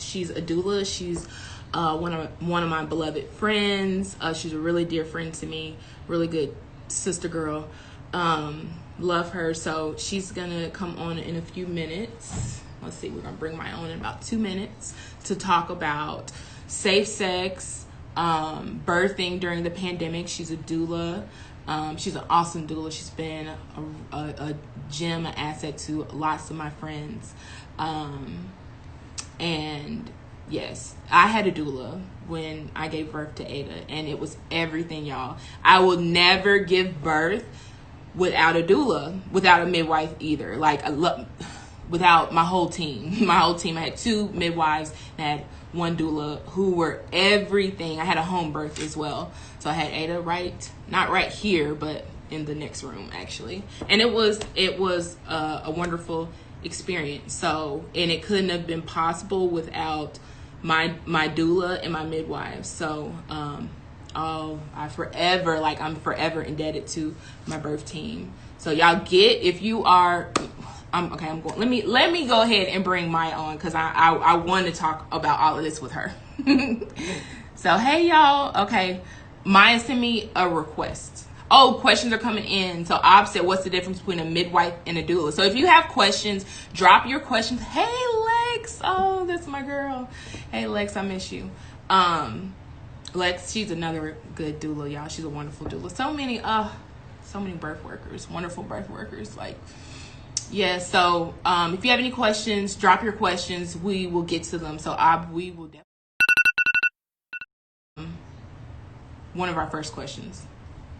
She's a doula. She's one of my beloved friends. She's a really dear friend to me, really good sister girl. Love her. So she's gonna come on in a few minutes. Let's see, we're gonna bring my own in about 2 minutes to talk about safe sex, birthing during the pandemic. She's a doula. She's an awesome doula. She's been a gem, an asset to lots of my friends. And yes, I had a doula when I gave birth to Ada, and it was everything, y'all. I will never give birth without a doula, without a midwife either. Like, without my whole team. My whole team. I had 2 midwives and I had 1 doula who were everything. I had a home birth as well. So I had Ada not right here, but in the next room actually. And it was a wonderful experience. So, and it couldn't have been possible without my doula and my midwives. So, I'm forever indebted to my birth team. So y'all if you are, I'm going, let me go ahead and bring Maya on, because I want to talk about all of this with her. So, hey y'all. Okay. Maya sent me a request. Oh, questions are coming in. So Ob said, what's the difference between a midwife and a doula? So if you have questions, drop your questions. Hey Lex. Oh, that's my girl. Hey Lex, I miss you. Lex, she's another good doula, y'all. She's a wonderful doula. So many birth workers, wonderful birth workers. Like, yeah. So if you have any questions, drop your questions. We will get to them. So we will definitely one of our first questions.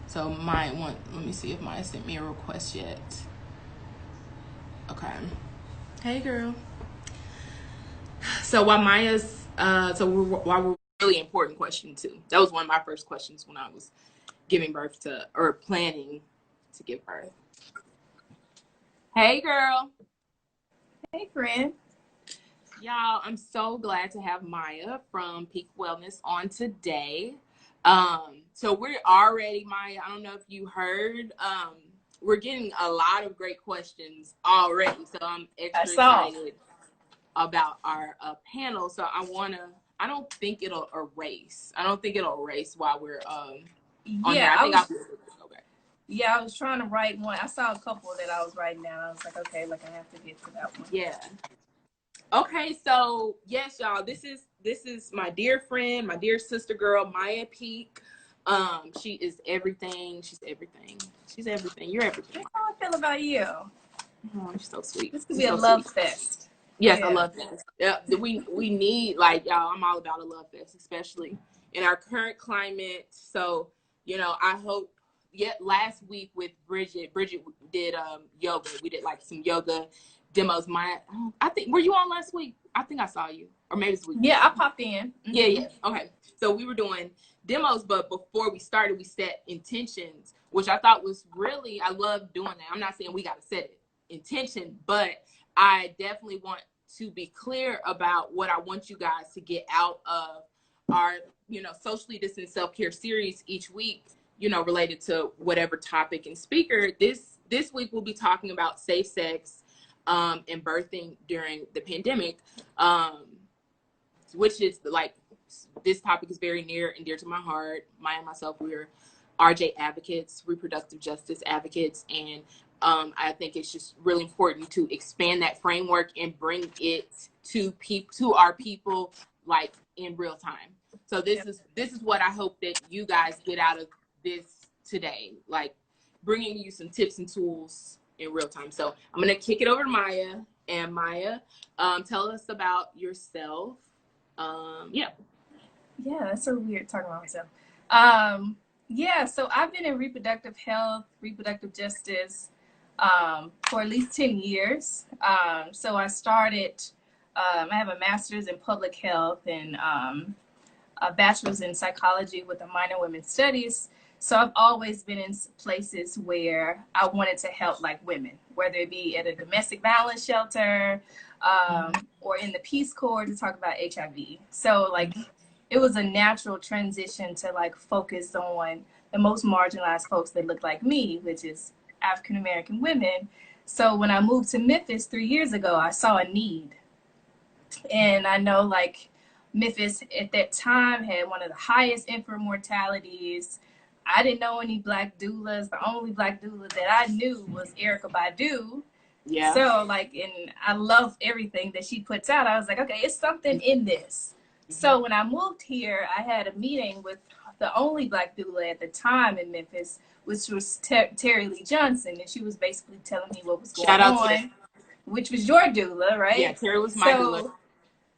So let me see if Maya sent me a request yet. Okay. Hey girl. So while we're really important question too. That was one of my first questions when I was giving birth to, or planning to give birth. Hey girl. Hey friend. Y'all, I'm so glad to have Maya from Peake Wellness on today. So we're already, Maya, I don't know if you heard, we're getting a lot of great questions already. So I'm extra excited about our panel. So I don't think it'll erase. While we're on here. I was trying to write one. I saw a couple that I was writing down. I was like, okay, like I have to get to that one. Yeah. Okay, so yes, y'all, this is my dear friend, my dear sister girl, Maya Peake. She is everything. She's everything. You're everything. How I feel about you? Oh, you're so sweet. This could be a love fest. Yes, yeah. I love fest. Yeah, we need, like, y'all, I'm all about a love fest, especially in our current climate. So, I hope. Last week with Bridget did yoga. We did like some yoga demos. I think, were you on last week? I think I saw you, or maybe this week. Yeah, I popped in. Mm-hmm. Yeah. Okay. So we were doing demos, but before we started, we set intentions, which I thought was really, I love doing that. I'm not saying we got to set intention, but I definitely want to be clear about what I want you guys to get out of our, socially distant self-care series each week, related to whatever topic and speaker. This week we'll be talking about safe sex and birthing during the pandemic, which is like, this topic is very near and dear to my heart. Maya and myself, we're RJ advocates, reproductive justice advocates, and I think it's just really important to expand that framework and bring it to our people, like, in real time. So this is what I hope that you guys get out of this today, like bringing you some tips and tools in real time. So I'm gonna kick it over to Maya. And Maya, tell us about yourself. That's so weird talking about myself. So I've been in reproductive health, reproductive justice for at least 10 years. So I started, I have a master's in public health and a bachelor's in psychology with a minor in women's studies. So I've always been in places where I wanted to help, like, women, whether it be at a domestic violence shelter or in the Peace Corps to talk about HIV. So, like, it was a natural transition to, like, focus on the most marginalized folks that look like me, which is African-American women. So when I moved to Memphis 3 years ago, I saw a need. And I know like Memphis at that time had one of the highest infant mortalities. I didn't know any black doulas. The only black doula that I knew was Erica Badu. Yeah. So like, and I love everything that she puts out. I was like, okay, it's something in this. So when I moved here, I had a meeting with the only black doula at the time in Memphis, which was Terry Lee Johnson, and she was basically telling me what was going Shout out on, to which was your doula, right? Yeah, Terry was my doula.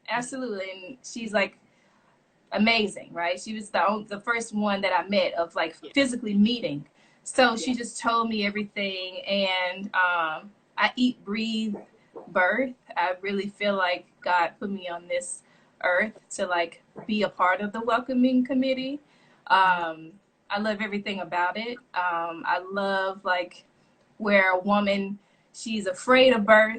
Absolutely, and she's like amazing, right? She was the first one that I met of like physically meeting. So she just told me everything, and I eat, breathe, birth. I really feel like God put me on this earth to like be a part of the welcoming committee. I love everything about it. I love like where a woman, she's afraid of birth,